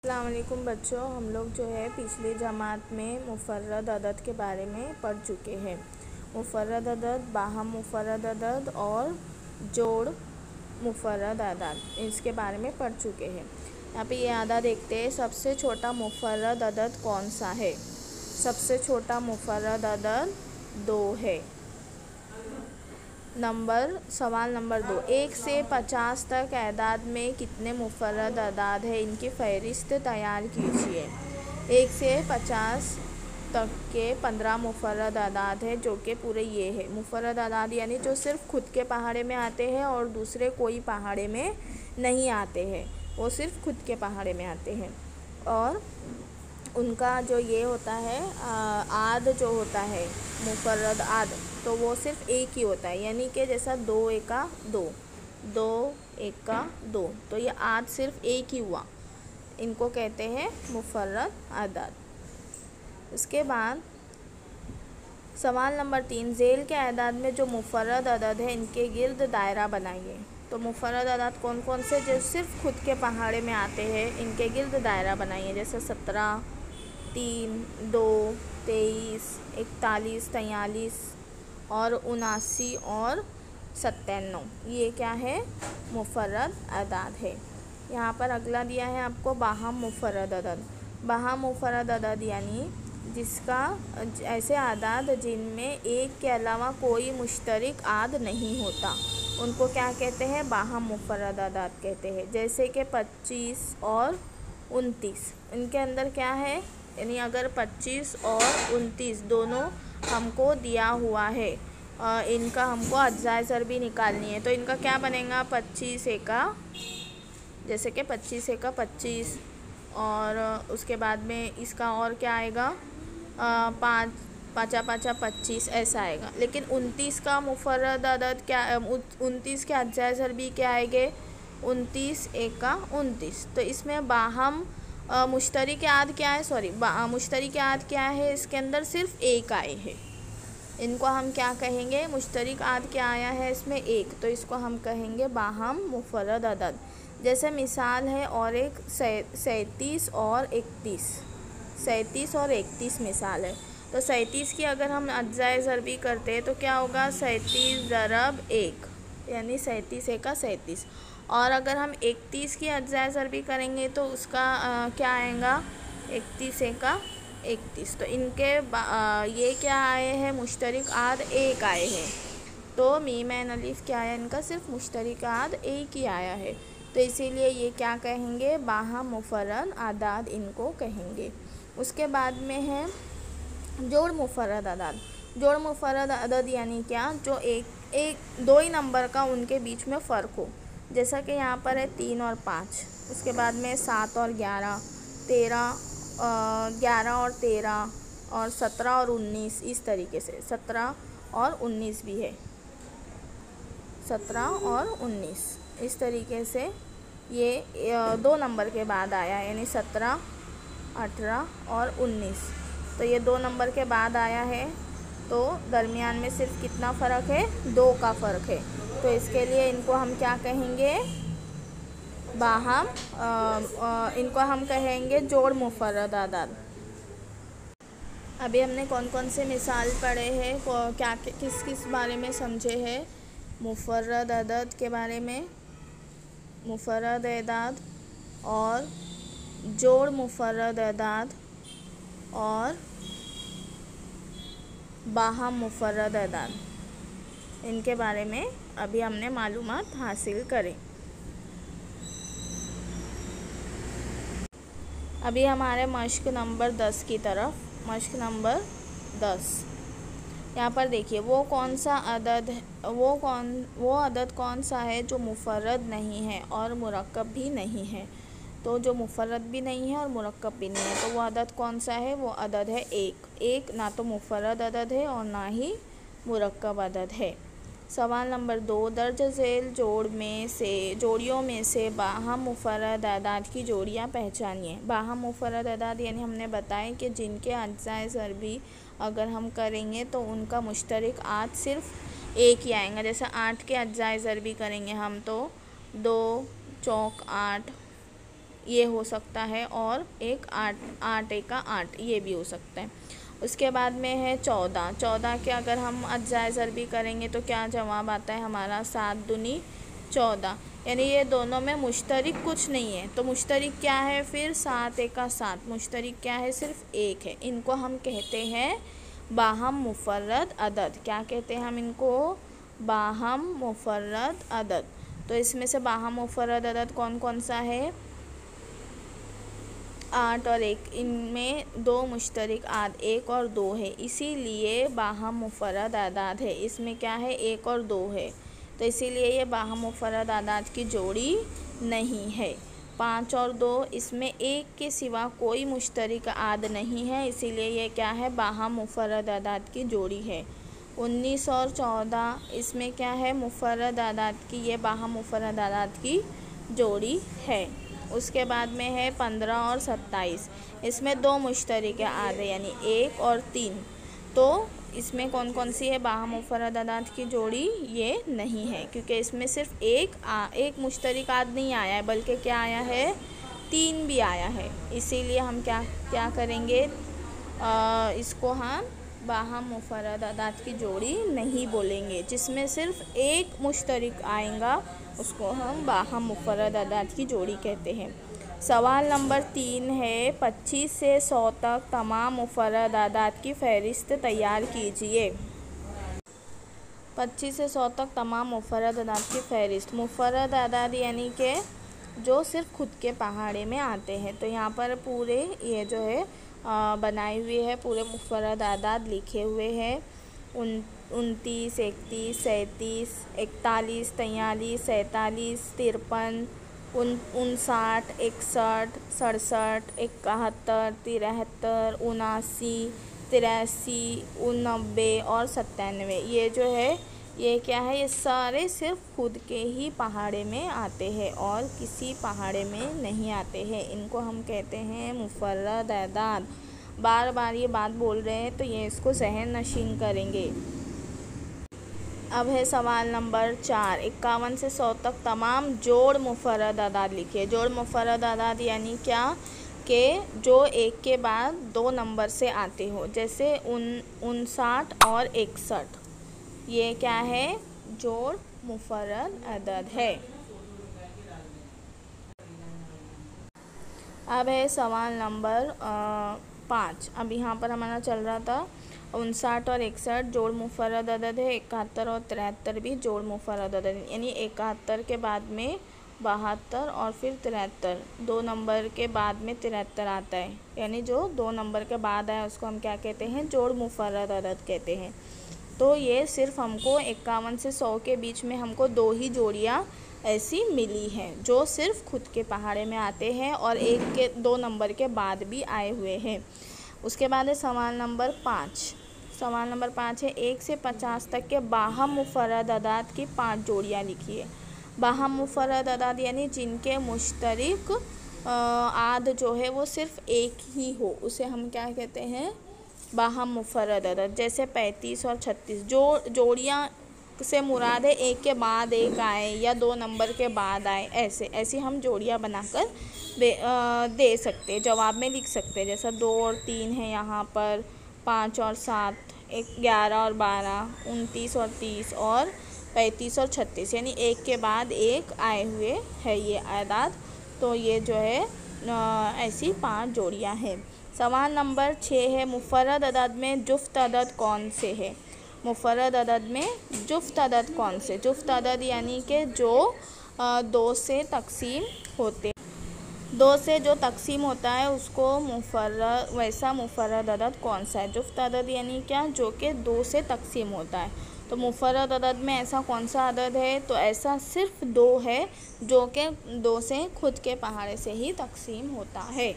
अस्सलाम वालेकुम बच्चों, हम लोग जो है पिछली जमात में मुफ़र्रद अदद के बारे में पढ़ चुके हैं। मुफ़र्रद अदद, बाहम मुफ़र्रद अदद और जोड़ मुफ़र्रद अदद, इसके बारे में पढ़ चुके हैं। यहाँ पे ये आधा देखते हैं, सबसे छोटा मुफ़र्रद अदद कौन सा है। सबसे छोटा मुफ़र्रद अदद 2 है। सवाल नंबर 2, 1 से 50 तक एदाद में कितने मुफ़र्रद अदाद है, इनकी फ़हरिस्त तैयार कीजिए। 1 से 50 तक के 15 मुफ़र्रद अदाद है, जो कि पूरे ये है। मुफ़र्रद अदाद यानी जो सिर्फ़ खुद के पहाड़े में आते हैं और दूसरे कोई पहाड़े में नहीं आते हैं, वो सिर्फ़ खुद के पहाड़े में आते हैं। और उनका जो ये होता है आद जो होता है मुफ़र्रद आद, तो वो सिर्फ़ एक ही होता है, यानी कि जैसा 2 एका 2, 2 एका 2, तो ये आद सिर्फ़ एक ही हुआ। इनको कहते हैं मुफ़र्रद अदद। इसके बाद सवाल नंबर 3, झेल के अदाद में जो मुफ़र्रद अदद है, इनके गिर्द दायरा बनाइए। तो मुफ़र्रद अदाद कौन कौन से जो सिर्फ़ खुद के पहाड़े में आते हैं, इनके गिर्द दायरा बनाइए। जैसे 17, 3, 2, 23, 41, 43 और 79 और 97, ये क्या है, मुफ़र्रद अदाद है। यहाँ पर अगला दिया है आपको बाहम मुफ़र्रद अदद। बाहम मुफ़र्रद अदद यानी जिसका ऐसे आदाद जिनमें एक के अलावा कोई मुश्तरक आद नहीं होता, उनको क्या कहते हैं, बाहम मुफ़र्रद अदाद कहते हैं। जैसे कि 25 और 29, इनके अंदर क्या है, यानी अगर 25 और 29 दोनों हमको दिया हुआ है, इनका हमको अज्जाए ज़रबी निकालनी है, तो इनका क्या बनेगा, 25 एका, जैसे कि 25 एका 25, और उसके बाद में इसका और क्या आएगा, 5 पाँचा पाँचा 25, ऐसा आएगा। लेकिन 29 का मुफ़र्रद अदद क्या, 29 के अज्जाए ज़रबी क्या आएंगे, 29 एका 29। तो इसमें बाहम मुश्तरक आद क्या है, मुश्तरक आद क्या है, इसके अंदर सिर्फ एक आए हैं, इनको हम क्या कहेंगे, मुश्तरक आद क्या आया है इसमें, एक, तो इसको हम कहेंगे बाहम मुफ़र्रद अदद। जैसे मिसाल है और एक 37 और 31, 37 और 31 मिसाल है। तो 37 की अगर हम अज्जाए ज़रबी करते हैं तो क्या होगा, 37 ज़रब 1, यानी 37 एका 37। और अगर हम 31 की अज्जाए ज़रबी करेंगे तो उसका क्या आएगा, 31 एका 31। तो इनके ये क्या आए हैं, मुश्तरक आद एक आए हैं। तो मीम ऐन अलिफ क्या आया, इनका सिर्फ मुश्तरक आद एक ही आया है, तो इसीलिए ये क्या कहेंगे, बाहम मुफ़र्रद अदाद इनको कहेंगे। उसके बाद में है जोड़ मुफ़र्रद अदाद। जोड़ मुफ़र्रद अदद यानी क्या, जो एक दो ही नंबर का उनके बीच में फ़र्क हो। जैसा कि यहाँ पर है 3 और 5, उसके बाद में 7 और 11, 11 और 13, और 17 और 19, इस तरीके से 17 और 19 भी है, 17 और 19 इस तरीके से ये 2 नंबर के बाद आया, यानी 17, 18 और 19। तो ये 2 नंबर के बाद आया है, तो दरमियान में सिर्फ कितना फ़र्क है, 2 का फ़र्क है। तो इसके लिए इनको हम क्या कहेंगे, बाहम, इनको हम कहेंगे जोड़ मुफ़र्रद अदद। अभी हमने कौन कौन से मिसाल पढ़े हैं, क्या किस किस बारे में समझे हैं, मुफ़र्रद अदद के बारे में, मुफ़र्रद अदाद और जोड़ मुफ़र्रद अदाद और बाहम मुफ़र्रद अदाद, इनके बारे में अभी हमने मालूमात हासिल करें। अभी हमारे मश्क नंबर 10 की तरफ, मश्क नंबर 10, यहाँ पर देखिए वो कौन सा अदद है, वो अदद कौन सा है जो मुफ़र्रद नहीं है और मुरक्कब भी नहीं है। तो जो मुफ़र्रद भी नहीं है और मुरक्कब भी नहीं है, तो वो अदद कौन सा है, वो अदद है एक ना तो मुफ़र्रद अदद है और ना ही मुरक्कब अदद है। सवाल नंबर 2, दर्ज झेल जोड़ियों में से बाहम मुफ़र्रद अदाद की जोड़ियाँ पहचानिए। बाहम मुफ़र्रद अदाद यानी हमने बताया कि जिनके अज्जाए ज़रबी अगर हम करेंगे तो उनका मुश्तरक आद सिर्फ एक ही आएगा। जैसे 8 के अज्जाए ज़रबी करेंगे हम तो 2 चौक 8, ये हो सकता है, और एक 8 8 एका 8 ये भी हो सकता है। उसके बाद में है 14। 14 के अगर हम अज्जाए ज़रबी करेंगे तो क्या जवाब आता है हमारा 7 दूनी 14, यानी ये दोनों में मुश्तरिक कुछ नहीं है। तो मुश्तरिक क्या है फिर 7 एका 7, मुश्तरिक क्या है सिर्फ एक है। इनको हम कहते हैं बाहम मुफर्रद अदद। क्या कहते हैं हम इनको? बाहम मुफर्रद अदद। तो इसमें से बाहम मुफर्रद अदद कौन कौन सा है? 8 और 1, इनमें 2 मुश्तरिक आद 1 और 2 है, इसीलिए बाहम मुफर्रद आदाद है। इसमें क्या है? 1 और 2 है, तो इसीलिए ये बाहम मुफर्रद आदाद की जोड़ी नहीं है। 5 और 2, इसमें 1 के सिवा कोई मुश्तरिक आद नहीं है, इसीलिए ये क्या है? बाहम मुफर्रद आदाद की जोड़ी है। 19 और 14, इसमें क्या है? मुफर्रद आदाद की, ये बाहम मुफर्रद आदाद की जोड़ी है। उसके बाद में है 15 और 27, इसमें 2 मुश्तरिक आद है, यानी 1 और 3। तो इसमें कौन कौन सी है बाहम मुफर्रद आदाद की जोड़ी? ये नहीं है, क्योंकि इसमें सिर्फ एक मुश्तरिक आद नहीं आया है, बल्कि क्या आया है? 3 भी आया है। इसीलिए हम क्या करेंगे? इसको हम बाहम मुफर्रद आदाद की जोड़ी नहीं बोलेंगे। जिसमें सिर्फ एक मुश्तरिक आएगा उसको हम बाहम मुफर्रद आदाद की जोड़ी कहते हैं। सवाल नंबर 3 है, 25 से 100 तक तमाम मुफर्रद आदाद की फ़हरिस्त तैयार कीजिए। 25 से 100 तक तमाम मुफर्रद आदाद की फ़हरिस्त। मुफर्रद आदाद यानी कि जो सिर्फ खुद के पहाड़े में आते हैं। तो यहाँ पर पूरे ये जो है बनाए हुए है, पूरे मुफर्रद आदाद लिखे हुए हैं। 29, 31, 37, 41, 43, 47, 53, 59, 61, 67, 71, 73, 79, 83, 89 और 97। ये जो है ये क्या है? ये सारे सिर्फ खुद के ही पहाड़े में आते हैं और किसी पहाड़े में नहीं आते हैं। इनको हम कहते हैं मुफर्रद आदाद। बार बार ये बात बोल रहे हैं तो ये इसको ज़हन नशीन करेंगे। अब है सवाल नंबर 4, 51 से 100 तक तमाम जोड़ मुफर्रद आदाद लिखिए। जोड़ मुफर्रद आदाद यानी क्या? कि जो एक के बाद 2 नंबर से आते हो, जैसे 59 और 61, ये क्या है? जोड़ मुफर्रद अदद है। अब है सवाल नंबर 5। अब यहाँ पर हमारा चल रहा था 59 और 61 जोड़ मुफर्रद अदद है। 71 और 73 भी जोड़ मुफर्रद अदद है, यानी 71 के बाद में 72 और फिर 73, 2 नंबर के बाद में 73 आता है, यानी जो 2 नंबर के बाद आया उसको हम क्या कहते हैं? जोड़ मुफर्रद अदद कहते हैं। तो ये सिर्फ हमको 51 से 100 के बीच में हमको 2 ही जोड़ियाँ ऐसी मिली हैं जो सिर्फ खुद के पहाड़े में आते हैं और 2 नंबर के बाद भी आए हुए हैं। उसके बाद है सवाल नंबर 5। सवाल नंबर 5 है, 1 से 50 तक के बाहम मुफर्रद आदाद की 5 जोड़ियाँ लिखिए। बाहम मुफर्रद आदाद यानी जिनके मुश्तरिक आद जो है वो सिर्फ एक ही हो, उसे हम क्या कहते हैं? बाहम मुफर्रद अदद। जैसे 35 और 36 जोड़ियाँ से मुराद है एक के बाद एक आए या 2 नंबर के बाद आए, ऐसी हम जोड़ियाँ बनाकर दे सकते हैं, जवाब में लिख सकते हैं। जैसा 2 और 3 है यहाँ पर, 5 और 7, 11 और 12, 29 और 30 और 35 और 36, यानी एक के बाद एक आए हुए है ये आदाद। तो ये जो है ऐसी 5 जोड़ियाँ हैं। सवाल नंबर 6 है, मुफर्रद अदद में जुफ्त अदद कौन से है? मुफर्रद अदद में जुफ्त अदद कौन से? जुफ्त अदद यानी कि जो 2 से तकसीम होते, 2 से जो तकसीम होता है उसको वैसा मुफर्रद अदद कौन सा है? जुफ्त अदद यानी क्या? जो कि 2 से तकसीम होता है। तो मुफर्रद अदद में ऐसा कौन सा अदद है? तो ऐसा सिर्फ 2 है जो कि 2 से खुद के पहाड़े से ही तकसीम होता है।